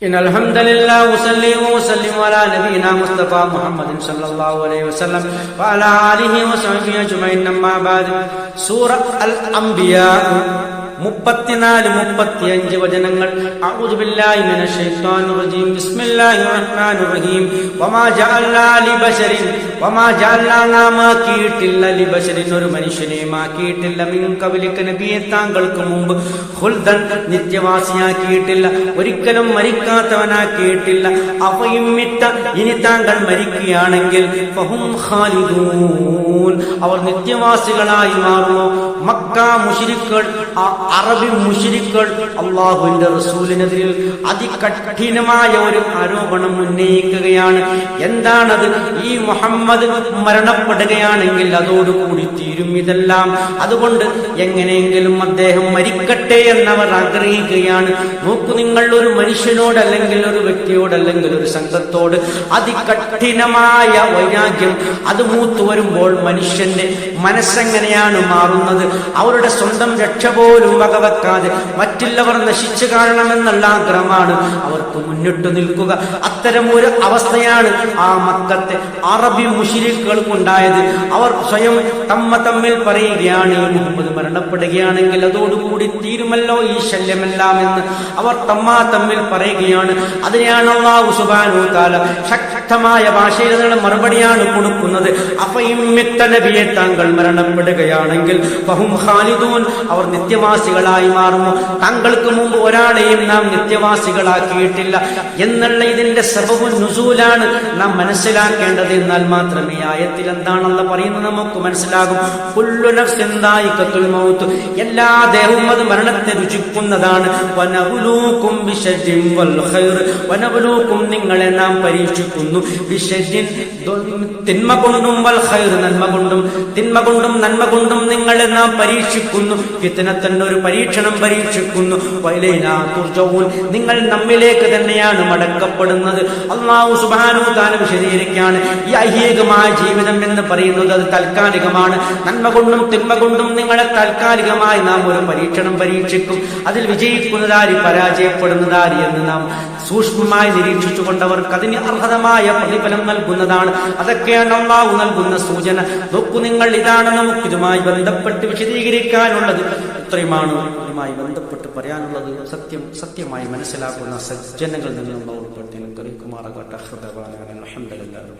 إن الحمد لله وصلي وسلم على نبينا مصطفى محمد صلى الله عليه وسلم وعلى آله وصحبه أجمعين أما بعد سورة الأنبياء 34-35 വചനങ്ങൾ. അഊദു ബില്ലാഹി മിനശ് ശൈത്വാനിർ റജീം. ബിസ്മില്ലാഹിർ റഹ്മാനിർ റഹീം. വമാ ജഅൽനാ ലിബശരിൻ മാക്കിയിട്ടില്ല ലിബശരിൻ ഒരു മനുഷ്യനെയും ആക്കിയിട്ടില്ല മിൻ ഖബ്ലിക നബിയെ താങ്കൾക്ക് മുമ്പ് ഖുൽദൻ നിത്യവാസിയാക്കിയിട്ടില്ല, ഒരിക്കലും മരിക്കാത്തവനാക്കിയിട്ടില്ല. അഫയിമ്മിത്ത ഇനി താങ്കൾ മരിക്കുകയാണെങ്കിൽ ഫഹും ഖാലിദൂൻ അവർ നിത്യവാസികളായി മാറുമോ? മക്ക മുശ്രിക്കുകൾ, അറബി മുശ്രിക്കുകൾ അല്ലാഹുവിന്റെ റസൂലിനെതിരെ അതികഠിനമായ ഒരു ആരോപണം ഉന്നയിക്കുകയാണ്. എന്താണത്? ഈ മുഹമ്മദ് മരണപ്പെടുകയാണെങ്കിൽ അതോടുകൂടി തീരും ഇതെല്ലാം. അതുകൊണ്ട് എങ്ങനെയെങ്കിലും അദ്ദേഹം മരിക്കട്ടെ എന്നവർ ആഗ്രഹിക്കുകയാണ്. നോക്കൂ, നിങ്ങൾ ഒരു മനുഷ്യനോട് അല്ലെങ്കിൽ ഒരു വ്യക്തിയോട് അല്ലെങ്കിൽ ഒരു സംഘത്തോട് അതികഠിനമായ വൈരാഗ്യം അത് മൂത്തു വരുമ്പോൾ മനുഷ്യന്റെ മനസ്സെങ്ങനെയാണ് മാറുന്നത്? അവരുടെ സ്വന്തം രക്ഷ പോലും വകവെക്കാതെ മറ്റുള്ളവർ നശിച്ചു കാണണമെന്നുള്ള ആഗ്രഹമാണ് അവർക്ക് മുന്നിട്ട് നിൽക്കുക. അത്തരം ഒരു അവസ്ഥയാണ് ആ മക്കത്തെ അറബി മുശ്രിക്കുകൾക്കുണ്ടായത്. അവർ സ്വയം തമ്മിൽ പറയുകയാണ്, ഈ മുഹമ്മദ് മരണപ്പെടുകയാണെങ്കിൽ അതോടുകൂടി തീരുമല്ലോ ഈ ശല്യമെല്ലാം എന്ന് അവർ തമ്മിൽ പറയുകയാണ്. അതിനെയാണ് അല്ലാഹു സുബ്ഹാനഹു വ തആല ശക്തമായ ഭാഷയിൽ മറുപടിയാണ് കൊടുക്കുന്നത്. അഫയിമ്മിത്ത നബിയെ താങ്കൾ മരണപ്പെടുകയാണെങ്കിൽ ഫഹും ഖാലിദൂൻ അവർ നിത്യവാസികളായി മാറുമോ? താങ്കൾക്ക് മുമ്പ് ഒരാളെയും നാം നിത്യവാസികളാക്കിയിട്ടില്ല എന്നുള്ള ഇതിന്റെ സബബു നുസൂലാണ് നാം മനസ്സിലാക്കേണ്ടത്. എന്നാൽ മാത്രമേ ആയത്തിൽ എന്താണെന്ന് പറയുന്നത് നമുക്ക് മനസ്സിലാകും. കുല്ലു നഫ്സിൻ ദായിഖത്തുൽ മൗത്ത് എല്ലാ ദേഹവും അത് മരണത്തെ രുചിക്കുന്നതാണ്. വനബ്ലൂകും ബിശർരിൻ വൽ ഖൈർ വനബ്ലൂകും നിങ്ങളെ നാം പരീക്ഷിക്കുന്നു ബിശർരിൻ തിന്മ കൊണ്ടും വൽ ഖൈർ നന്മ കൊണ്ടും തിന്മ കൊണ്ടും നന്മ കൊണ്ടും നിങ്ങളെ നാം പരീക്ഷിക്കുന്നു. ഫിത്നത്തൻ ഒരു പരീക്ഷണം പരീക്ഷിക്കുന്നു. വഇലൈനാ തുർജഊൻ നിങ്ങൾ നമ്മിലേക്ക് തന്നെയാണ് മടക്കപ്പെടുന്നത്. അല്ലാഹു സുബ്ഹാനഹു വ തആല വിശദീകരിക്കുകയാണ്, ഈ ഐഹികമായ ജീവിതം എന്ന് പറയുന്നത് അത് താൽക്കാലികമാണ്. നന്മ കൊണ്ടും തിന്മ കൊണ്ടും നിങ്ങളെ താൽക്കാലികമായി നാം ഒരു പരീക്ഷണം പരീക്ഷിക്കും. അതിൽ വിജയിക്കുന്നതാരി പരാജയപ്പെടുന്നതാരി എന്ന് നാം സൂക്ഷ്മമായി നിരീക്ഷിച്ചുകൊണ്ടവർക്ക് അതിന് അർഹതമായ പ്രതിഫലം നൽകുന്നതാണ്. അതൊക്കെയാണ് അല്ലാഹു നൽകുന്ന സൂചന. നോക്കൂ നിങ്ങൾ, ഇതാണ് നമുക്ക് ഇതുമായി ബന്ധപ്പെട്ട് വിശദീകരിക്കാനുള്ളത്. ഇത്രയുമാണ് ഇതുമായി ബന്ധപ്പെട്ട് പറയാനുള്ളത്. സത്യമായി മനസ്സിലാക്കുന്ന സജ്ജനങ്ങളിൽ നിന്നുള്ള ഉൾപ്പെടുത്തി കരിക്കുമാറാകട്ടെ. അൽഹംദുലില്ലാഹി.